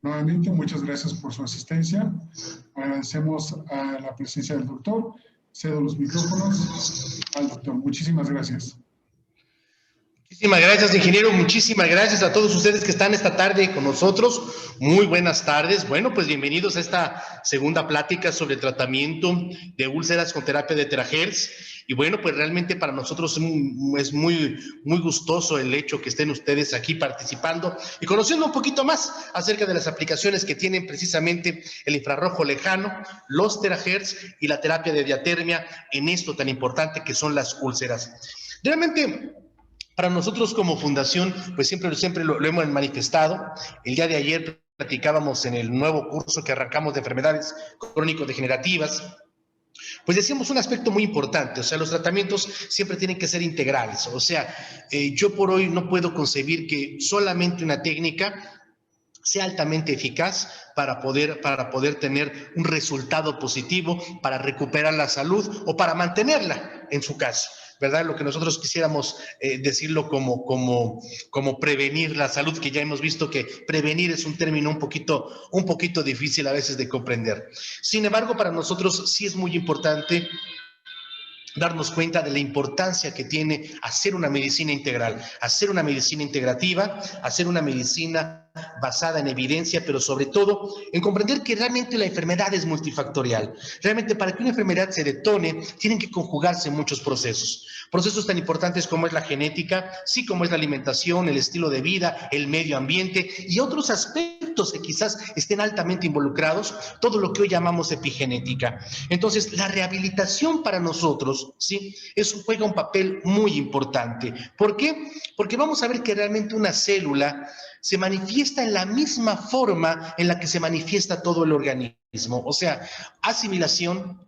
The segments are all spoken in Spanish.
Nuevamente, muchas gracias por su asistencia. Agradecemos a la presencia del doctor. Cedo los micrófonos al doctor. Muchísimas gracias. Muchísimas gracias, ingeniero. Muchísimas gracias a todos ustedes que están esta tarde con nosotros. Muy buenas tardes. Bueno, pues bienvenidos a esta segunda plática sobre tratamiento de úlceras con terapia de terahertz. Y bueno, pues realmente para nosotros es muy gustoso el hecho que estén ustedes aquí participando y conociendo un poquito más acerca de las aplicaciones que tienen precisamente el infrarrojo lejano, los terahertz y la terapia de diatermia en esto tan importante que son las úlceras. Realmente, para nosotros como fundación, pues siempre lo hemos manifestado. El día de ayer platicábamos en el nuevo curso que arrancamos de enfermedades crónico-degenerativas, pues decíamos un aspecto muy importante, o sea, los tratamientos siempre tienen que ser integrales, o sea, yo por hoy no puedo concebir que solamente una técnica sea altamente eficaz para poder tener un resultado positivo, para recuperar la salud o para mantenerla en su caso, ¿verdad? Lo que nosotros quisiéramos decirlo como prevenir la salud, que ya hemos visto que prevenir es un término un poquito difícil a veces de comprender. Sin embargo, para nosotros sí es muy importante darnos cuenta de la importancia que tiene hacer una medicina integral, hacer una medicina integrativa, hacer una medicina basada en evidencia, pero sobre todo en comprender que realmente la enfermedad es multifactorial. Realmente para que una enfermedad se detone, tienen que conjugarse muchos procesos. Procesos tan importantes como es la genética, sí como es la alimentación, el estilo de vida, el medio ambiente y otros aspectos que quizás estén altamente involucrados, todo lo que hoy llamamos epigenética. Entonces, la rehabilitación para nosotros, ¿sí? Eso juega un papel muy importante. ¿Por qué? Porque vamos a ver que realmente una célula se manifiesta en la misma forma en la que se manifiesta todo el organismo. O sea, asimilación,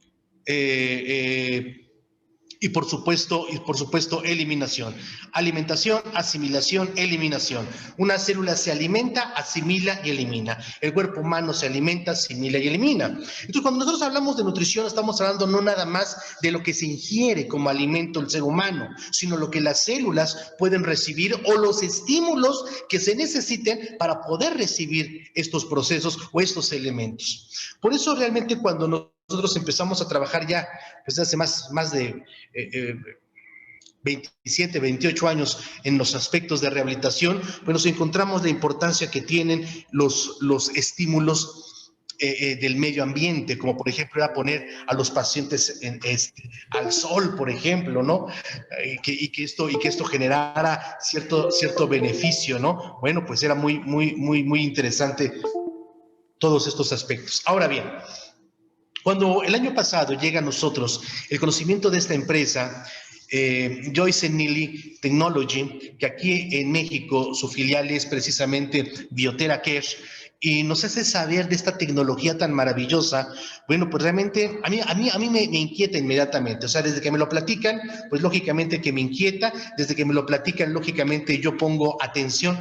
y por supuesto, eliminación. Alimentación, asimilación, eliminación. Una célula se alimenta, asimila y elimina. El cuerpo humano se alimenta, asimila y elimina. Entonces, cuando nosotros hablamos de nutrición, estamos hablando no nada más de lo que se ingiere como alimento el ser humano, sino lo que las células pueden recibir o los estímulos que se necesiten para poder recibir estos procesos o estos elementos. Por eso realmente cuando nosotros empezamos a trabajar ya desde hace más de 27, 28 años en los aspectos de rehabilitación, pues nos encontramos la importancia que tienen los estímulos del medio ambiente, como por ejemplo era poner a los pacientes al sol, por ejemplo, ¿no? Y que esto generara cierto beneficio, ¿no? Bueno, pues era muy interesante todos estos aspectos. Ahora bien, cuando el año pasado llega a nosotros el conocimiento de esta empresa, Joyce Neely Technology, que aquí en México su filial es precisamente Biotera Cash, y nos hace saber de esta tecnología tan maravillosa, bueno, pues realmente a mí me inquieta inmediatamente. O sea, desde que me lo platican, pues lógicamente que me inquieta, desde que me lo platican, lógicamente yo pongo atención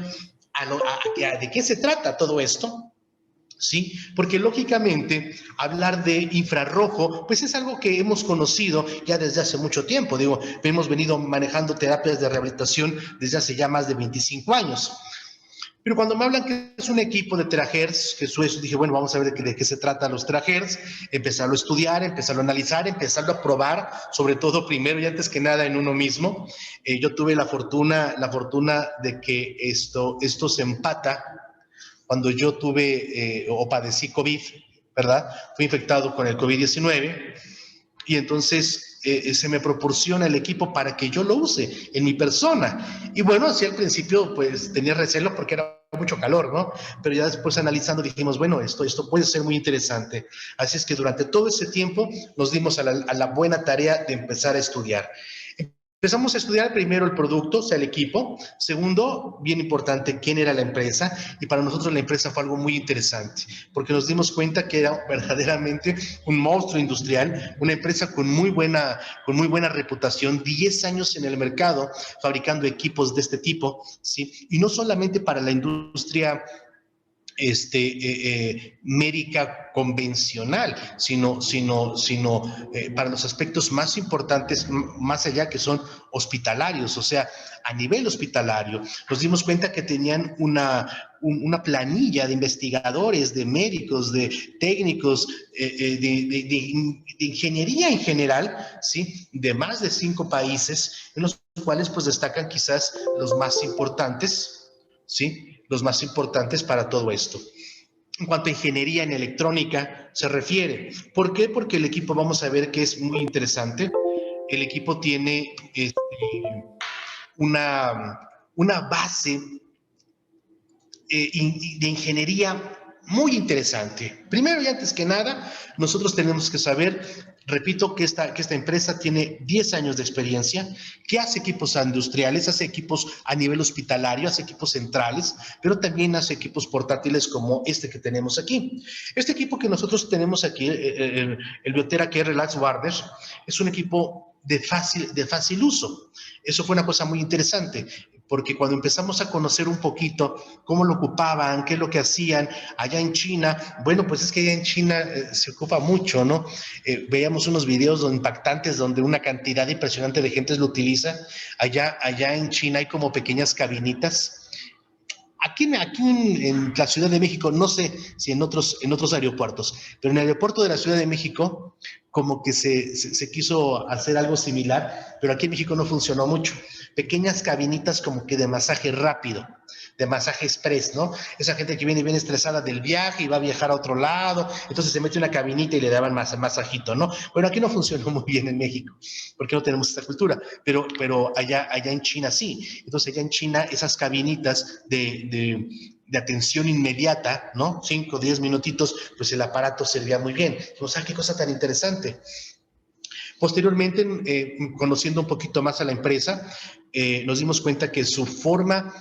a de qué se trata todo esto. ¿Sí? Porque lógicamente hablar de infrarrojo, pues es algo que hemos conocido ya desde hace mucho tiempo. Digo, hemos venido manejando terapias de rehabilitación desde hace ya más de 25 años. Pero cuando me hablan que es un equipo de terahertz, que eso dije, bueno, vamos a ver de qué se trata los terahertz, empezarlo a estudiar, empezarlo a analizar, empezarlo a probar, sobre todo primero y antes que nada en uno mismo. Yo tuve la fortuna de que esto se empata cuando yo tuve o padecí COVID, ¿verdad? Fui infectado con el COVID-19 y entonces se me proporciona el equipo para que yo lo use en mi persona. Y bueno, así al principio pues tenía recelo porque era mucho calor, ¿no? Pero ya después analizando dijimos, bueno, esto puede ser muy interesante. Así es que durante todo ese tiempo nos dimos a la buena tarea de empezar a estudiar. Empezamos a estudiar primero el producto, o sea, el equipo. Segundo, bien importante, quién era la empresa. Y para nosotros la empresa fue algo muy interesante, porque nos dimos cuenta que era verdaderamente un monstruo industrial, una empresa con muy buena reputación, 10 años en el mercado fabricando equipos de este tipo, ¿sí? Y no solamente para la industria médica convencional, sino para los aspectos más importantes, más allá que son hospitalarios, o sea, a nivel hospitalario. Nos dimos cuenta que tenían una planilla de investigadores, de médicos, de técnicos, de ingeniería en general, ¿sí? De más de 5 países, en los cuales pues destacan quizás los más importantes, ¿sí? Los más importantes para todo esto. En cuanto a ingeniería en electrónica se refiere. ¿Por qué? Porque el equipo, vamos a ver que es muy interesante. El equipo tiene una base de ingeniería muy interesante. Primero y antes que nada, nosotros tenemos que saber, repito, que esta empresa tiene 10 años de experiencia, que hace equipos industriales, hace equipos a nivel hospitalario, hace equipos centrales, pero también hace equipos portátiles como este que tenemos aquí. Este equipo que nosotros tenemos aquí, el Biotera Care Relax Warder, es un equipo de fácil uso. Eso fue una cosa muy interesante, porque cuando empezamos a conocer un poquito cómo lo ocupaban, qué es lo que hacían allá en China, bueno, pues es que allá en China se ocupa mucho, ¿no? Veíamos unos videos impactantes donde una cantidad impresionante de gente lo utiliza. Allá en China hay como pequeñas cabinitas. Aquí en la Ciudad de México, no sé si en otros aeropuertos, pero en el aeropuerto de la Ciudad de México como que se quiso hacer algo similar, pero aquí en México no funcionó mucho. Pequeñas cabinitas como que de masaje rápido, de masaje express, ¿no? Esa gente que viene bien estresada del viaje y va a viajar a otro lado, entonces se mete una cabinita y le daban masajito, ¿no? Bueno, aquí no funcionó muy bien en México, porque no tenemos esta cultura, pero allá en China sí. Entonces allá en China esas cabinitas de atención inmediata, ¿no? 5 o 10 minutitos, pues el aparato servía muy bien. O sea, qué cosa tan interesante. Posteriormente, conociendo un poquito más a la empresa, nos dimos cuenta que su forma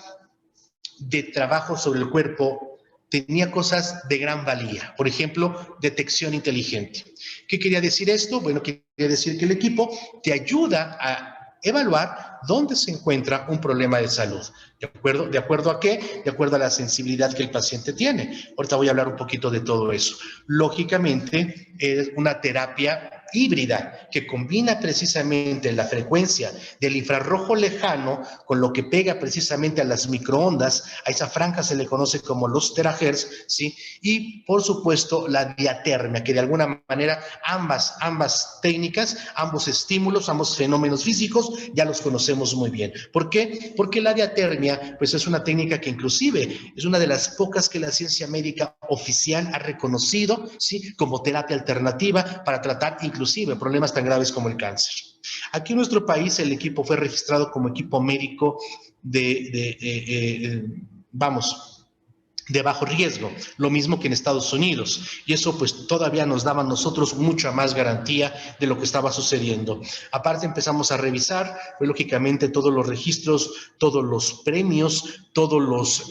de trabajo sobre el cuerpo tenía cosas de gran valía. Por ejemplo, detección inteligente. ¿Qué quería decir esto? Bueno, quería decir que el equipo te ayuda a evaluar dónde se encuentra un problema de salud. ¿De acuerdo a qué? De acuerdo a la sensibilidad que el paciente tiene. Ahorita voy a hablar un poquito de todo eso. Lógicamente, es una terapia híbrida que combina precisamente la frecuencia del infrarrojo lejano con lo que pega precisamente a las microondas. A esa franja se le conoce como los terahertz, ¿sí? Y, por supuesto, la diatermia, que de alguna manera ambas técnicas, ambos estímulos, ambos fenómenos físicos, ya los conocemos muy bien. ¿Por qué? Porque la diatermia, pues es una técnica que inclusive es una de las pocas que la ciencia médica oficial ha reconocido, ¿sí? Como terapia alternativa para tratar inclusive problemas tan graves como el cáncer. Aquí en nuestro país el equipo fue registrado como equipo médico de bajo riesgo, lo mismo que en Estados Unidos, y eso pues todavía nos daba a nosotros mucha más garantía de lo que estaba sucediendo. Aparte empezamos a revisar, pues lógicamente todos los registros, todos los premios, todos los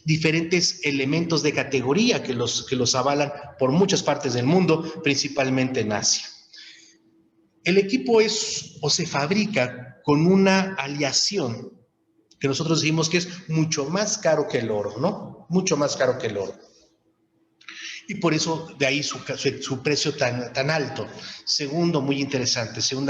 diferentes elementos de categoría que los avalan por muchas partes del mundo, principalmente en Asia. El equipo se fabrica con una aleación que nosotros decimos que es mucho más caro que el oro, ¿no? Mucho más caro que el oro. Y por eso de ahí su precio tan alto. Segunda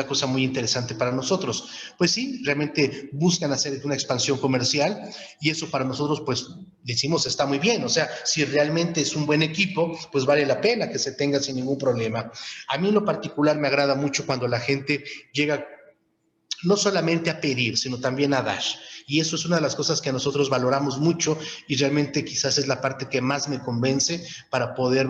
cosa muy interesante para nosotros, pues sí, realmente buscan hacer una expansión comercial y eso para nosotros pues decimos está muy bien, o sea, si realmente es un buen equipo, pues vale la pena que se tenga sin ningún problema. A mí en lo particular me agrada mucho cuando la gente llega no solamente a pedir, sino también a dar. Y eso es una de las cosas que nosotros valoramos mucho y realmente quizás es la parte que más me convence para poder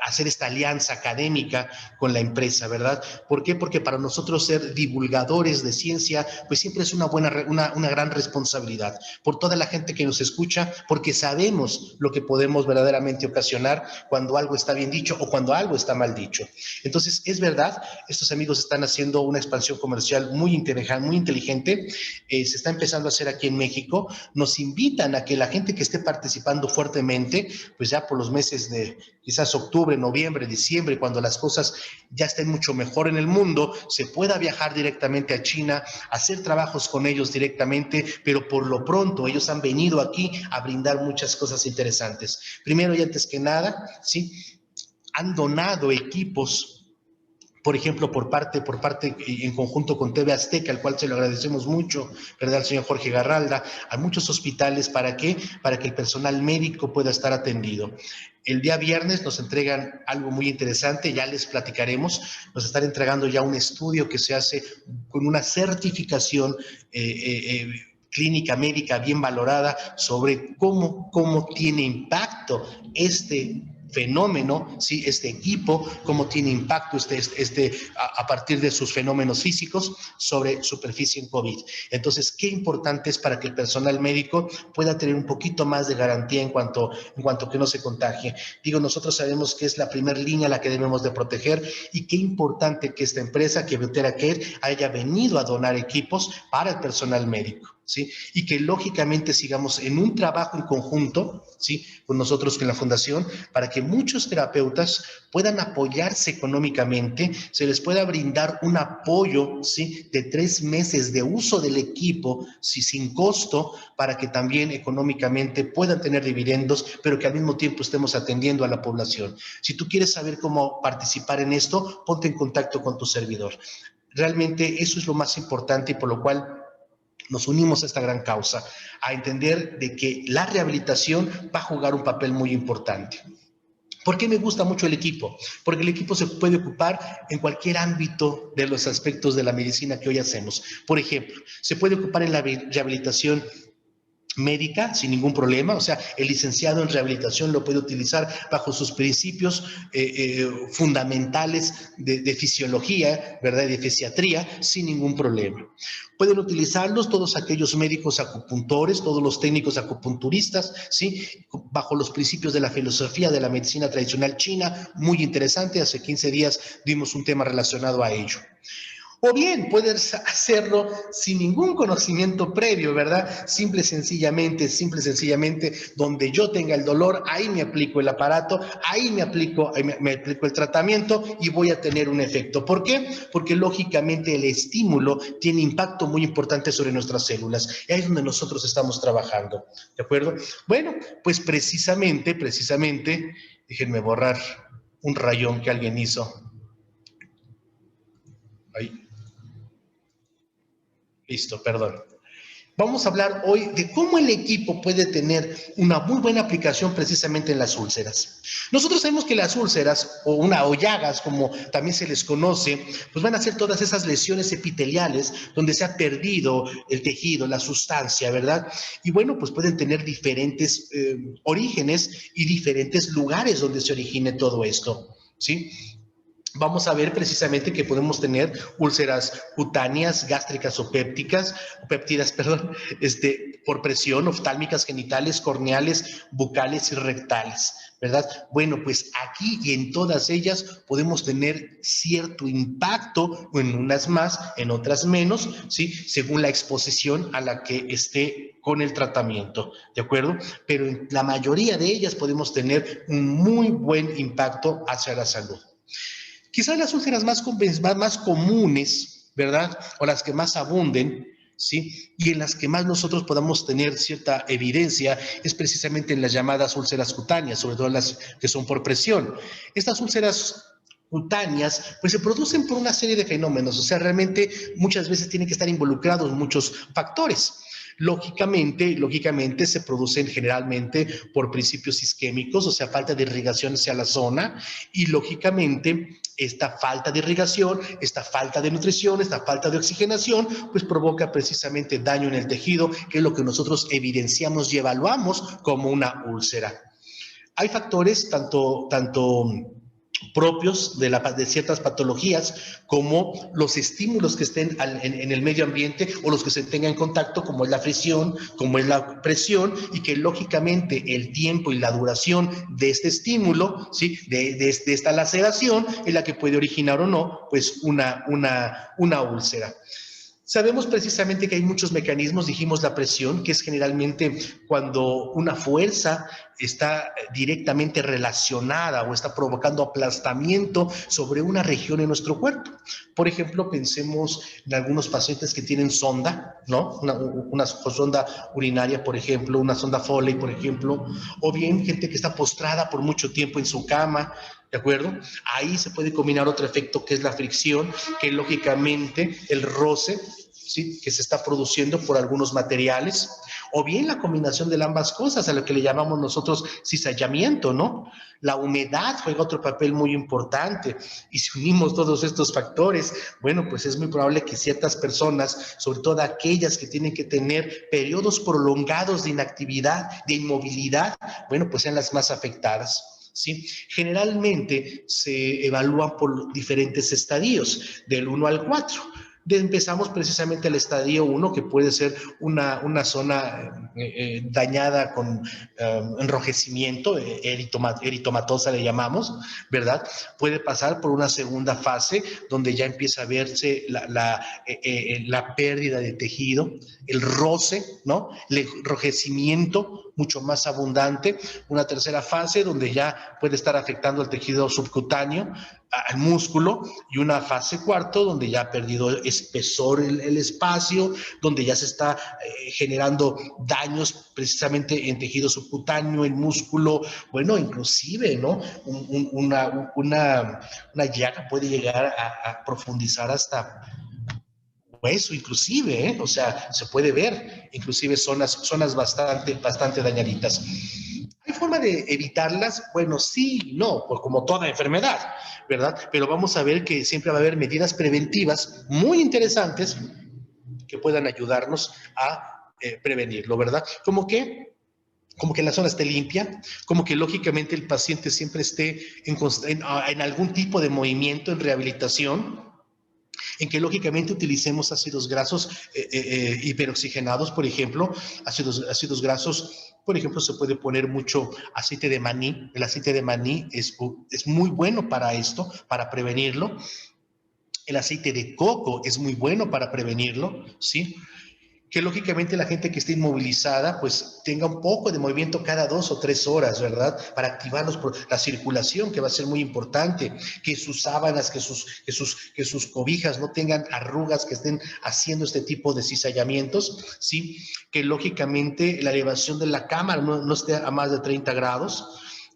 hacer esta alianza académica con la empresa, ¿verdad? ¿Por qué? Porque para nosotros ser divulgadores de ciencia, pues siempre es una gran responsabilidad por toda la gente que nos escucha, porque sabemos lo que podemos verdaderamente ocasionar cuando algo está bien dicho o cuando algo está mal dicho. Entonces, es verdad, estos amigos están haciendo una expansión comercial muy muy inteligente, se está empezando a hacer aquí en México. Nos invitan a que la gente que esté participando fuertemente, pues ya por los meses de quizás octubre, noviembre, diciembre, cuando las cosas ya estén mucho mejor en el mundo, se pueda viajar directamente a China, hacer trabajos con ellos directamente, pero por lo pronto ellos han venido aquí a brindar muchas cosas interesantes. Primero y antes que nada, ¿sí? Han donado equipos, por ejemplo, por parte en conjunto con TV Azteca, al cual se lo agradecemos mucho, ¿verdad? Al señor Jorge Garralda, a muchos hospitales. ¿Para qué? Para que el personal médico pueda estar atendido. El día viernes nos entregan algo muy interesante, ya les platicaremos, nos están entregando ya un estudio que se hace con una certificación clínica médica bien valorada sobre cómo tiene impacto este fenómeno, ¿sí? Este equipo, cómo tiene impacto a partir de sus fenómenos físicos sobre superficie en COVID. Entonces, qué importante es para que el personal médico pueda tener un poquito más de garantía en cuanto que no se contagie. Digo, nosotros sabemos que es la primera línea a la que debemos de proteger, y qué importante que esta empresa, que Bioterra Care, haya venido a donar equipos para el personal médico, ¿sí? Y que lógicamente sigamos en un trabajo en conjunto, ¿sí? Con nosotros, con la Fundación, para que muchos terapeutas puedan apoyarse económicamente, se les pueda brindar un apoyo, ¿sí? De 3 meses de uso del equipo, ¿sí? Sin costo, para que también económicamente puedan tener dividendos, pero que al mismo tiempo estemos atendiendo a la población. Si tú quieres saber cómo participar en esto, ponte en contacto con tu servidor. Realmente eso es lo más importante, y por lo cual nos unimos a esta gran causa, a entender de que la rehabilitación va a jugar un papel muy importante. ¿Por qué me gusta mucho el equipo? Porque el equipo se puede ocupar en cualquier ámbito de los aspectos de la medicina que hoy hacemos. Por ejemplo, se puede ocupar en la rehabilitación médica sin ningún problema, o sea, el licenciado en rehabilitación lo puede utilizar bajo sus principios fundamentales de fisiología, ¿verdad? De fisiatría, sin ningún problema. Pueden utilizarlos todos aquellos médicos acupuntores, todos los técnicos acupunturistas, ¿sí? Bajo los principios de la filosofía de la medicina tradicional china, muy interesante. Hace 15 días dimos un tema relacionado a ello. O bien puedes hacerlo sin ningún conocimiento previo, ¿verdad? Simple y sencillamente, donde yo tenga el dolor, ahí me aplico el aparato, ahí me aplico el tratamiento y voy a tener un efecto. ¿Por qué? Porque lógicamente el estímulo tiene impacto muy importante sobre nuestras células. Y ahí es donde nosotros estamos trabajando, ¿de acuerdo? Bueno, pues precisamente, déjenme borrar un rayón que alguien hizo. Ahí. Listo, perdón. Vamos a hablar hoy de cómo el equipo puede tener una muy buena aplicación precisamente en las úlceras. Nosotros sabemos que las úlceras o llagas, como también se les conoce, pues van a ser todas esas lesiones epiteliales donde se ha perdido el tejido, la sustancia, ¿verdad? Y bueno, pues pueden tener diferentes orígenes y diferentes lugares donde se origine todo esto, ¿sí? Vamos a ver precisamente que podemos tener úlceras cutáneas, gástricas o péptidas, por presión, oftálmicas, genitales, corneales, bucales y rectales, ¿verdad? Bueno, pues aquí y en todas ellas podemos tener cierto impacto, en unas más, en otras menos, ¿sí? Según la exposición a la que esté con el tratamiento, ¿de acuerdo? Pero en la mayoría de ellas podemos tener un muy buen impacto hacia la salud. Quizás las úlceras más comunes, ¿verdad? O las que más abunden, ¿sí? Y en las que más nosotros podamos tener cierta evidencia es precisamente en las llamadas úlceras cutáneas, sobre todo las que son por presión. Estas úlceras cutáneas, pues se producen por una serie de fenómenos, o sea, realmente muchas veces tienen que estar involucrados muchos factores. Lógicamente se producen generalmente por principios isquémicos, o sea, falta de irrigación hacia la zona, y lógicamente esta falta de irrigación, esta falta de nutrición, esta falta de oxigenación, pues provoca precisamente daño en el tejido, que es lo que nosotros evidenciamos y evaluamos como una úlcera. Hay factores tanto propios de ciertas patologías, como los estímulos que estén en el medio ambiente o los que se tengan en contacto, como es la fricción, como es la presión, y que lógicamente el tiempo y la duración de este estímulo, ¿sí? de esta laceración, es la que puede originar o no pues una úlcera. Sabemos precisamente que hay muchos mecanismos, dijimos la presión, que es generalmente cuando una fuerza está directamente relacionada o está provocando aplastamiento sobre una región en nuestro cuerpo. Por ejemplo, pensemos en algunos pacientes que tienen sonda, ¿no? Una sonda urinaria, por ejemplo, una sonda Foley, por ejemplo, o bien gente que está postrada por mucho tiempo en su cama, ¿de acuerdo? Ahí se puede combinar otro efecto que es la fricción, que lógicamente el roce, ¿sí?, que se está produciendo por algunos materiales, o bien la combinación de ambas cosas, a lo que le llamamos nosotros cizallamiento, ¿no? La humedad juega otro papel muy importante, y si unimos todos estos factores, bueno, pues es muy probable que ciertas personas, sobre todo aquellas que tienen que tener periodos prolongados de inactividad, de inmovilidad, bueno, pues sean las más afectadas. ¿Sí? Generalmente se evalúan por diferentes estadios, del 1 al 4. Empezamos precisamente el estadio 1, que puede ser una zona dañada con enrojecimiento, eritomatosa le llamamos, ¿verdad? Puede pasar por una segunda fase, donde ya empieza a verse la pérdida de tejido, el roce, ¿no? El enrojecimiento mucho más abundante. Una tercera fase, donde ya puede estar afectando el tejido subcutáneo, al músculo, y una fase cuarto donde ya ha perdido espesor el espacio, donde ya se está generando daños precisamente en tejido subcutáneo, en músculo, bueno, inclusive, ¿no? Una llaga puede llegar a profundizar hasta hueso, inclusive, ¿eh? O sea, se puede ver, inclusive zonas bastante dañaditas. ¿Hay forma de evitarlas? Bueno, sí, no, pues como toda enfermedad, ¿verdad? Pero vamos a ver que siempre va a haber medidas preventivas muy interesantes que puedan ayudarnos a prevenirlo, ¿verdad? Como que la zona esté limpia, como que lógicamente el paciente siempre esté en algún tipo de movimiento, en rehabilitación, en que lógicamente utilicemos ácidos grasos hiperoxigenados, por ejemplo, ácidos grasos. Por ejemplo, se puede poner mucho aceite de maní. El aceite de maní es muy bueno para esto, para prevenirlo. El aceite de coco es muy bueno para prevenirlo, ¿sí? Que lógicamente la gente que esté inmovilizada pues tenga un poco de movimiento cada 2 o 3 horas, ¿verdad? Para activar la circulación, que va a ser muy importante, que sus sábanas, que sus cobijas no tengan arrugas, que estén haciendo este tipo de cizallamientos, ¿sí? Que lógicamente la elevación de la cama no esté a más de 30 grados,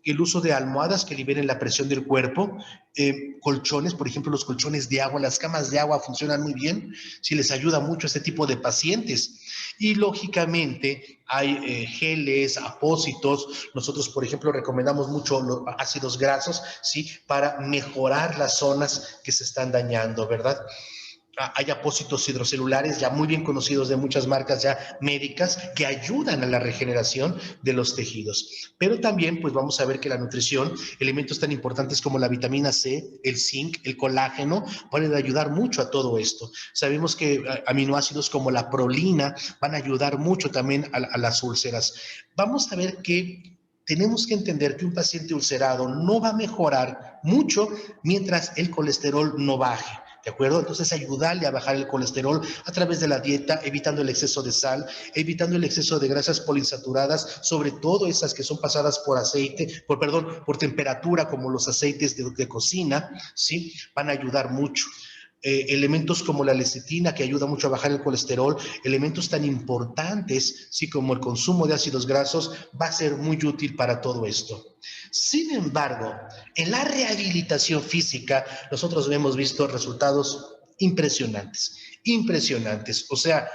el uso de almohadas que liberen la presión del cuerpo, colchones, por ejemplo, los colchones de agua, las camas de agua funcionan muy bien, si les ayuda mucho a este tipo de pacientes. Y lógicamente hay geles, apósitos. Nosotros, por ejemplo, recomendamos mucho los ácidos grasos, ¿sí? Para mejorar las zonas que se están dañando, ¿verdad? Hay apósitos hidrocelulares ya muy bien conocidos de muchas marcas ya médicas que ayudan a la regeneración de los tejidos. Pero también pues vamos a ver que la nutrición, elementos tan importantes como la vitamina C, el zinc, el colágeno, pueden ayudar mucho a todo esto. Sabemos que aminoácidos como la prolina van a ayudar mucho también a las úlceras. Vamos a ver que tenemos que entender que un paciente ulcerado no va a mejorar mucho mientras el colesterol no baje. ¿De acuerdo? Entonces ayudarle a bajar el colesterol a través de la dieta, evitando el exceso de sal, evitando el exceso de grasas poliinsaturadas, sobre todo esas que son pasadas por aceite, por temperatura, como los aceites de cocina, ¿sí? Van a ayudar mucho. Elementos como la lecitina, que ayuda mucho a bajar el colesterol, elementos tan importantes, sí, como el consumo de ácidos grasos, va a ser muy útil para todo esto. Sin embargo, en la rehabilitación física, nosotros hemos visto resultados impresionantes. O sea,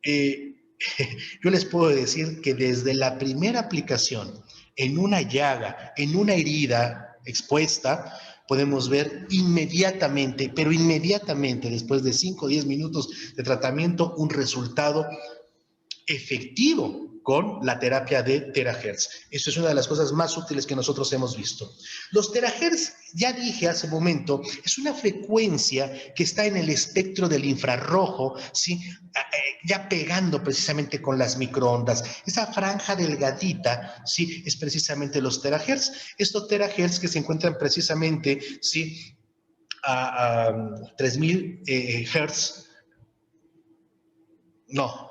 yo les puedo decir que desde la primera aplicación en una llaga, en una herida expuesta, podemos ver inmediatamente, pero inmediatamente, después de 5 o 10 minutos de tratamiento, un resultado efectivo con la terapia de terahertz. Eso es una de las cosas más útiles que nosotros hemos visto. Los terahertz, ya dije hace un momento, es una frecuencia que está en el espectro del infrarrojo, ¿sí? Ya pegando precisamente con las microondas. Esa franja delgadita, ¿sí? Es precisamente los terahertz. Estos terahertz que se encuentran precisamente, ¿sí? A 3000 hertz No,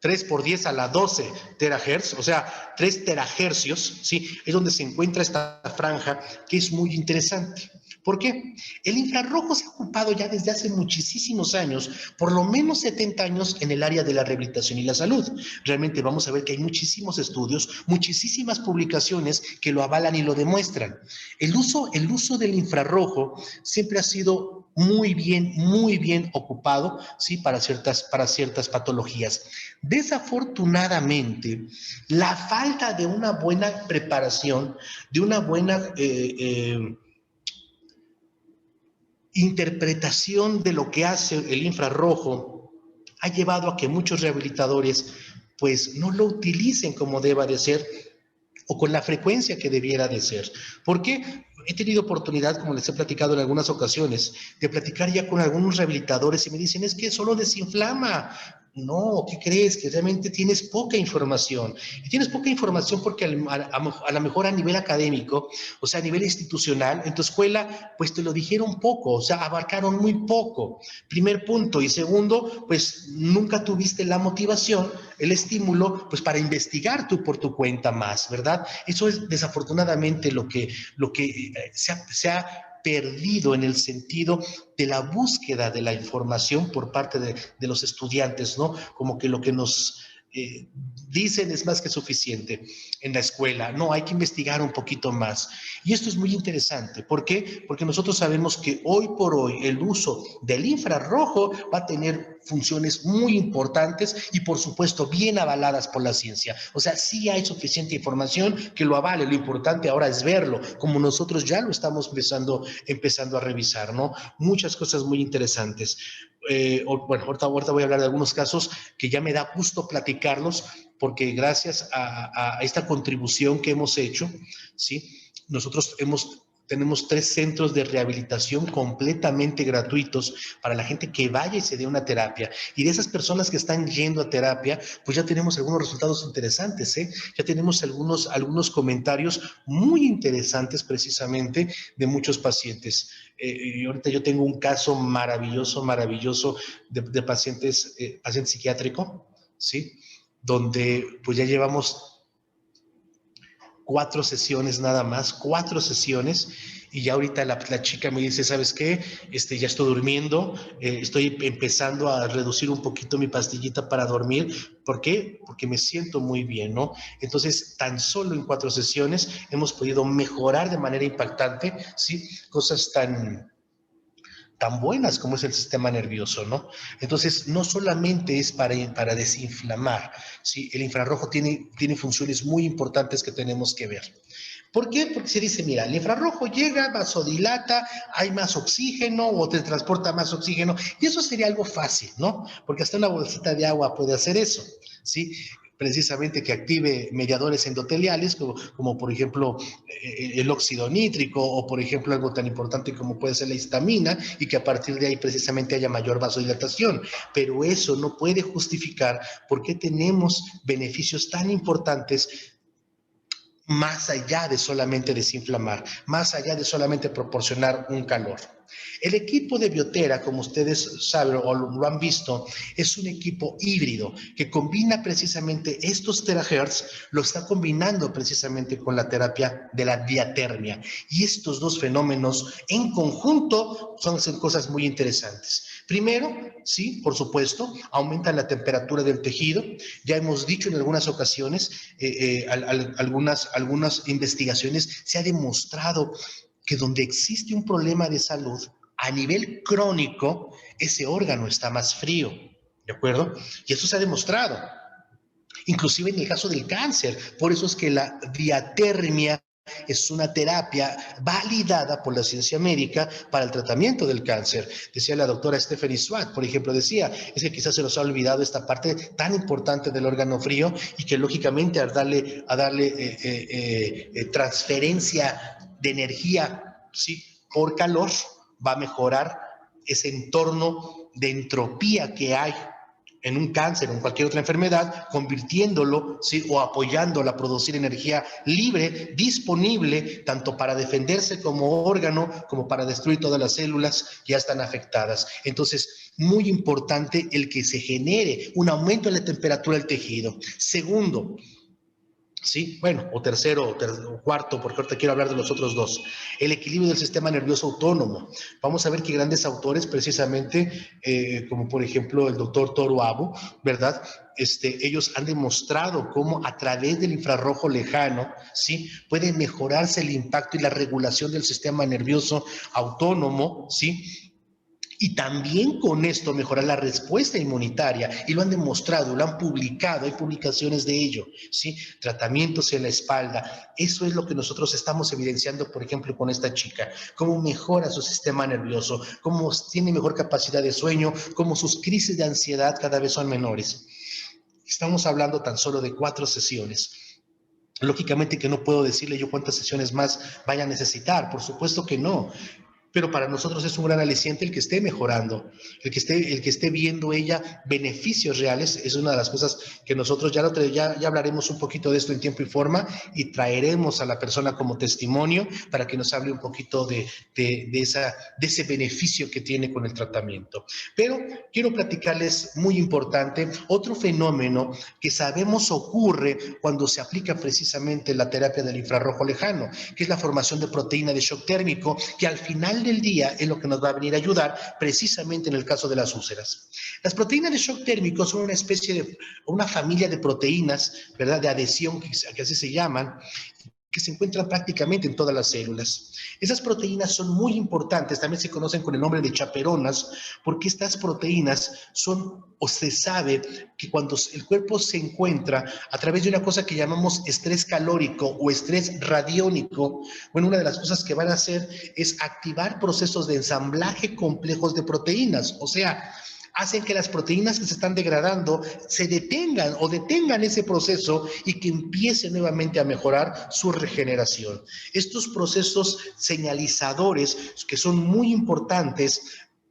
3 por 10 a la 12 terahertz, o sea, 3 terahercios, ¿sí? Es donde se encuentra esta franja que es muy interesante. ¿Por qué? El infrarrojo se ha ocupado ya desde hace muchísimos años, por lo menos 70 años, en el área de la rehabilitación y la salud. Realmente vamos a ver que hay muchísimos estudios, muchísimas publicaciones que lo avalan y lo demuestran. El uso del infrarrojo siempre ha sido muy bien ocupado, ¿sí? Para ciertas patologías. Desafortunadamente, la falta de una buena preparación, de una buena interpretación de lo que hace el infrarrojo ha llevado a que muchos rehabilitadores pues no lo utilicen como deba de ser o con la frecuencia que debiera de ser. ¿Por qué? He tenido oportunidad, como les he platicado en algunas ocasiones, de platicar ya con algunos rehabilitadores y me dicen, es que solo desinflama. No, ¿qué crees? Que realmente tienes poca información. Y tienes poca información porque a lo mejor a nivel académico, o sea, a nivel institucional, en tu escuela, pues te lo dijeron poco, o sea, abarcaron muy poco. Primer punto. Y segundo, pues nunca tuviste la motivación, el estímulo, pues para investigar tú por tu cuenta más, ¿verdad? Eso es desafortunadamente lo que se ha perdido en el sentido de la búsqueda de la información por parte de los estudiantes, ¿no? Como que lo que nos dicen es más que suficiente en la escuela. No, hay que investigar un poquito más. Y esto es muy interesante. ¿Por qué? Porque nosotros sabemos que hoy por hoy el uso del infrarrojo va a tener funciones muy importantes y por supuesto bien avaladas por la ciencia. O sea, sí hay suficiente información que lo avale. Lo importante ahora es verlo, como nosotros ya lo estamos empezando a revisar, ¿no? Muchas cosas muy interesantes. Bueno, ahorita voy a hablar de algunos casos que ya me da gusto platicarlos, porque gracias a esta contribución que hemos hecho, ¿sí? Nosotros tenemos 3 centros de rehabilitación completamente gratuitos para la gente que vaya y se dé una terapia. Y de esas personas que están yendo a terapia, pues ya tenemos algunos resultados interesantes, ¿eh? Ya tenemos algunos comentarios muy interesantes precisamente de muchos pacientes. Y ahorita yo tengo un caso maravilloso de paciente psiquiátrico, ¿sí? Donde pues ya llevamos 4 sesiones nada más, 4 sesiones, y ya ahorita la chica me dice, ¿sabes qué? Ya estoy durmiendo, estoy empezando a reducir un poquito mi pastillita para dormir. ¿Por qué? Porque me siento muy bien, ¿no? Entonces, tan solo en 4 sesiones hemos podido mejorar de manera impactante, ¿sí? Cosas tan buenas como es el sistema nervioso, ¿no? Entonces, no solamente es para desinflamar, ¿sí? El infrarrojo tiene funciones muy importantes que tenemos que ver. ¿Por qué? Porque se dice, mira, el infrarrojo llega, vasodilata, hay más oxígeno o te transporta más oxígeno, y eso sería algo fácil, ¿no? Porque hasta una bolsita de agua puede hacer eso, ¿sí? Precisamente que active mediadores endoteliales, como por ejemplo el óxido nítrico, o por ejemplo algo tan importante como puede ser la histamina, y que a partir de ahí precisamente haya mayor vasodilatación. Pero eso no puede justificar por qué tenemos beneficios tan importantes más allá de solamente desinflamar, más allá de solamente proporcionar un calor. El equipo de Biotera, como ustedes saben o lo han visto, es un equipo híbrido que combina precisamente estos terahertz, lo está combinando precisamente con la terapia de la diatermia. Y estos dos fenómenos en conjunto son cosas muy interesantes. Primero, sí, por supuesto, aumenta la temperatura del tejido. Ya hemos dicho en algunas ocasiones, algunas investigaciones, se ha demostrado que donde existe un problema de salud a nivel crónico, ese órgano está más frío, ¿de acuerdo? Y eso se ha demostrado, inclusive en el caso del cáncer. Por eso es que la diatermia es una terapia validada por la ciencia médica para el tratamiento del cáncer. Decía la doctora Stephanie Swart, por ejemplo, decía, es que quizás se nos ha olvidado esta parte tan importante del órgano frío, y que lógicamente a darle transferencia de energía, ¿sí?, por calor, va a mejorar ese entorno de entropía que hay en un cáncer o en cualquier otra enfermedad, convirtiéndolo, ¿sí?, o apoyándolo a producir energía libre, disponible, tanto para defenderse como órgano, como para destruir todas las células que ya están afectadas. Entonces, muy importante el que se genere un aumento en la temperatura del tejido. Segundo, sí, bueno, o tercero, o cuarto, porque ahorita quiero hablar de los otros dos. El equilibrio del sistema nervioso autónomo. Vamos a ver que grandes autores, precisamente, como por ejemplo el doctor Toru Abu, ¿verdad? Ellos han demostrado cómo a través del infrarrojo lejano, ¿sí? Puede mejorarse el impacto y la regulación del sistema nervioso autónomo, ¿sí? Y también con esto mejorar la respuesta inmunitaria, y lo han demostrado, lo han publicado, hay publicaciones de ello, ¿sí? Tratamientos en la espalda, eso es lo que nosotros estamos evidenciando, por ejemplo, con esta chica, cómo mejora su sistema nervioso, cómo tiene mejor capacidad de sueño, cómo sus crisis de ansiedad cada vez son menores. Estamos hablando tan solo de 4 sesiones. Lógicamente que no puedo decirle yo cuántas sesiones más vaya a necesitar, por supuesto que no. Pero para nosotros es un gran aliciente el que esté mejorando, el que esté viendo ella beneficios reales. Es una de las cosas que nosotros ya hablaremos un poquito de esto en tiempo y forma, y traeremos a la persona como testimonio para que nos hable un poquito de ese beneficio que tiene con el tratamiento. Pero quiero platicarles, muy importante, otro fenómeno que sabemos ocurre cuando se aplica precisamente la terapia del infrarrojo lejano, que es la formación de proteína de shock térmico, que al final del día es lo que nos va a venir a ayudar precisamente en el caso de las úlceras. Las proteínas de shock térmico son una familia de proteínas, ¿verdad?, de adhesión, que así se llaman, que se encuentran prácticamente en todas las células. Esas proteínas son muy importantes, también se conocen con el nombre de chaperonas, porque estas proteínas se sabe que cuando el cuerpo se encuentra a través de una cosa que llamamos estrés calórico o estrés radiónico, bueno, una de las cosas que van a hacer es activar procesos de ensamblaje complejos de proteínas, o sea, hacen que las proteínas que se están degradando se detengan ese proceso y que empiece nuevamente a mejorar su regeneración. Estos procesos señalizadores, que son muy importantes,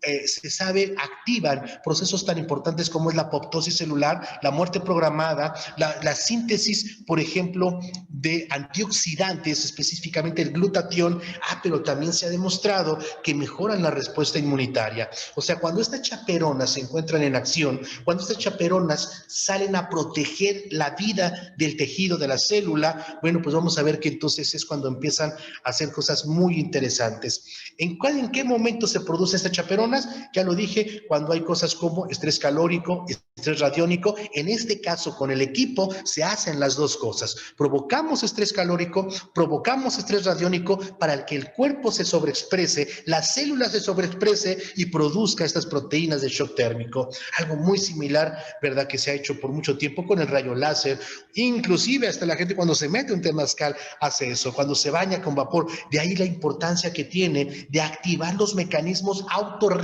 se sabe, activan procesos tan importantes como es la apoptosis celular, la muerte programada, la síntesis, por ejemplo, de antioxidantes, específicamente el glutatión, pero también se ha demostrado que mejoran la respuesta inmunitaria. O sea, cuando estas chaperonas se encuentran en acción, cuando estas chaperonas salen a proteger la vida del tejido de la célula, bueno, pues vamos a ver que entonces es cuando empiezan a hacer cosas muy interesantes. ¿En qué momento se produce esta chaperona? Ya lo dije, cuando hay cosas como estrés calórico, estrés radiónico. En este caso, con el equipo, se hacen las dos cosas. Provocamos estrés calórico, provocamos estrés radiónico para que el cuerpo se sobreexprese, la célula se sobreexprese y produzca estas proteínas de shock térmico. Algo muy similar, ¿verdad?, que se ha hecho por mucho tiempo con el rayo láser. Inclusive hasta la gente cuando se mete un temazcal hace eso, cuando se baña con vapor. De ahí la importancia que tiene de activar los mecanismos autorreparadores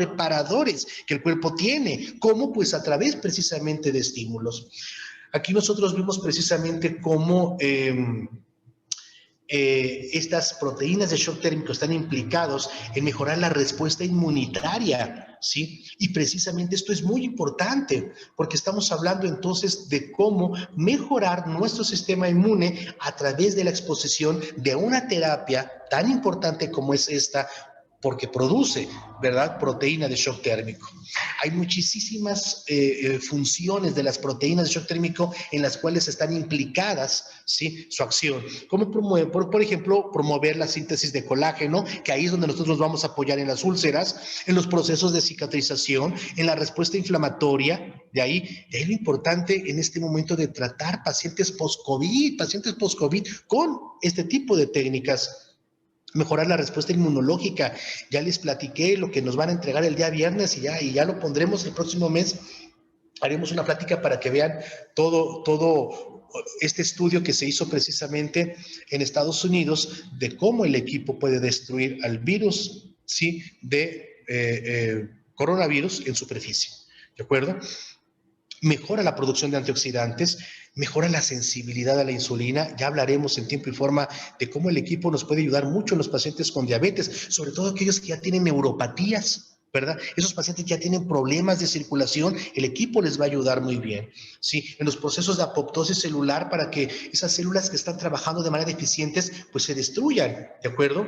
que el cuerpo tiene. ¿Cómo? Pues a través precisamente de estímulos. Aquí nosotros vimos precisamente cómo estas proteínas de shock térmico están implicados en mejorar la respuesta inmunitaria, ¿sí? Y precisamente esto es muy importante, porque estamos hablando entonces de cómo mejorar nuestro sistema inmune a través de la exposición de una terapia tan importante como es esta, porque produce, ¿verdad?, proteína de shock térmico. Hay muchísimas funciones de las proteínas de shock térmico en las cuales están implicadas, ¿sí?, su acción. Como por ejemplo, promover la síntesis de colágeno, que ahí es donde nosotros nos vamos a apoyar en las úlceras, en los procesos de cicatrización, en la respuesta inflamatoria. De ahí lo importante en este momento de tratar pacientes post-COVID con este tipo de técnicas. Mejorar la respuesta inmunológica. Ya les platiqué lo que nos van a entregar el día viernes y ya lo pondremos el próximo mes. Haremos una plática para que vean todo este estudio que se hizo precisamente en Estados Unidos de cómo el equipo puede destruir al virus, ¿sí?, de coronavirus en superficie. ¿De acuerdo? Mejora la producción de antioxidantes, mejora la sensibilidad a la insulina. Ya hablaremos en tiempo y forma de cómo el equipo nos puede ayudar mucho en los pacientes con diabetes, sobre todo aquellos que ya tienen neuropatías, ¿verdad? Esos pacientes que ya tienen problemas de circulación, el equipo les va a ayudar muy bien, ¿sí? En los procesos de apoptosis celular, para que esas células que están trabajando de manera deficientes, pues se destruyan, ¿de acuerdo?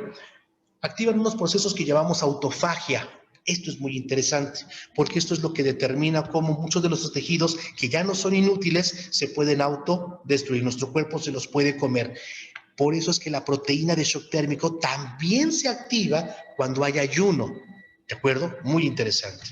Activan unos procesos que llamamos autofagia. Esto es muy interesante, porque esto es lo que determina cómo muchos de los tejidos que ya no son inútiles se pueden autodestruir. Nuestro cuerpo se los puede comer. Por eso es que la proteína de shock térmico también se activa cuando hay ayuno. ¿De acuerdo? Muy interesante.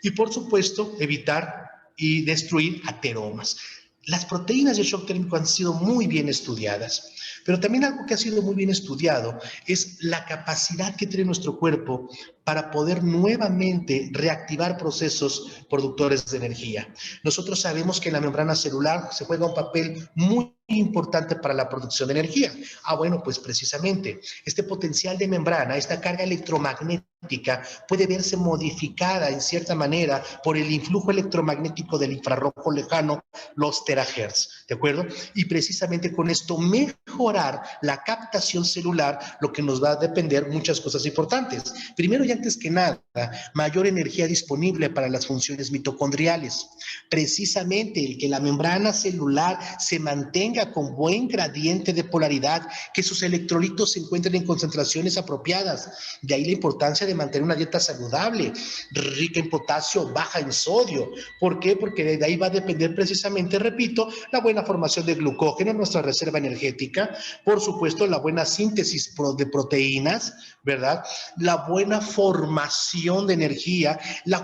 Y por supuesto, evitar y destruir ateromas. Las proteínas de shock térmico han sido muy bien estudiadas, pero también algo que ha sido muy bien estudiado es la capacidad que tiene nuestro cuerpo para poder nuevamente reactivar procesos productores de energía. Nosotros sabemos que en la membrana celular se juega un papel muy importante para la producción de energía. Bueno, pues precisamente este potencial de membrana, esta carga electromagnética puede verse modificada en cierta manera por el influjo electromagnético del infrarrojo lejano, los terahertz, ¿de acuerdo? Y precisamente con esto mejorar la captación celular, lo que nos va a depender muchas cosas importantes. Primero y antes que nada, mayor energía disponible para las funciones mitocondriales. Precisamente el que la membrana celular se mantenga con buen gradiente de polaridad, que sus electrolitos se encuentren en concentraciones apropiadas. De ahí la importancia de mantener una dieta saludable, rica en potasio, baja en sodio. ¿Por qué? Porque de ahí va a depender precisamente, repito, la buena formación de glucógeno, nuestra reserva energética, por supuesto, la buena síntesis de proteínas, ¿verdad? La buena formación de energía, la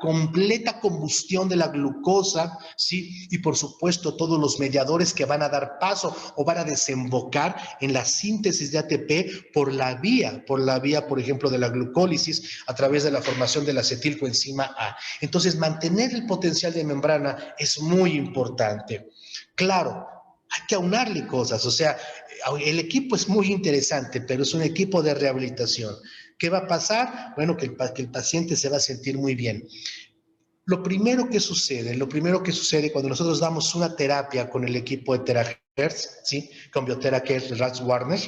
completa combustión de la glucosa, ¿sí? Y por supuesto, todos los mediadores que van a dar paso o van a desembocar en la síntesis de ATP por la vía, por ejemplo, de la glucólisis a través de la formación de la acetilcoenzima A. Entonces, mantener el potencial de membrana es muy importante. Claro, hay que aunarle cosas, o sea, el equipo es muy interesante, pero es un equipo de rehabilitación. ¿Qué va a pasar? Bueno, que el paciente se va a sentir muy bien. Lo primero que sucede cuando nosotros damos una terapia con el equipo de terahertz, ¿sí? Con BioTheraCare Rats Warner,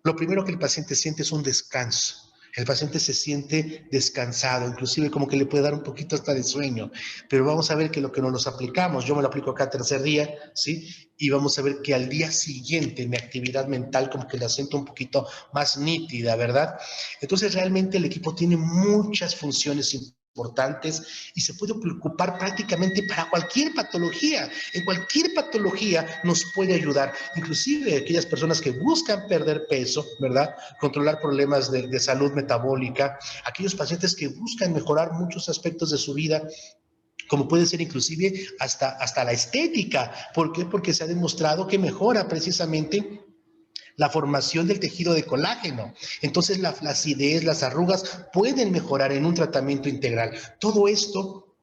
lo primero que el paciente siente es un descanso. El paciente se siente descansado, inclusive como que le puede dar un poquito hasta de sueño, pero vamos a ver que lo que nos los aplicamos, yo me lo aplico acá tercer día, ¿sí? Y vamos a ver que al día siguiente mi actividad mental como que la siento un poquito más nítida, ¿verdad? Entonces realmente el equipo tiene muchas funciones importantes y se puede ocupar prácticamente para cualquier patología. En cualquier patología nos puede ayudar, inclusive aquellas personas que buscan perder peso, ¿verdad? Controlar problemas de salud metabólica, aquellos pacientes que buscan mejorar muchos aspectos de su vida, como puede ser inclusive hasta la estética. ¿Por qué? Porque se ha demostrado que mejora precisamente la formación del tejido de colágeno. Entonces la flacidez, las arrugas pueden mejorar en un tratamiento integral. Todo esto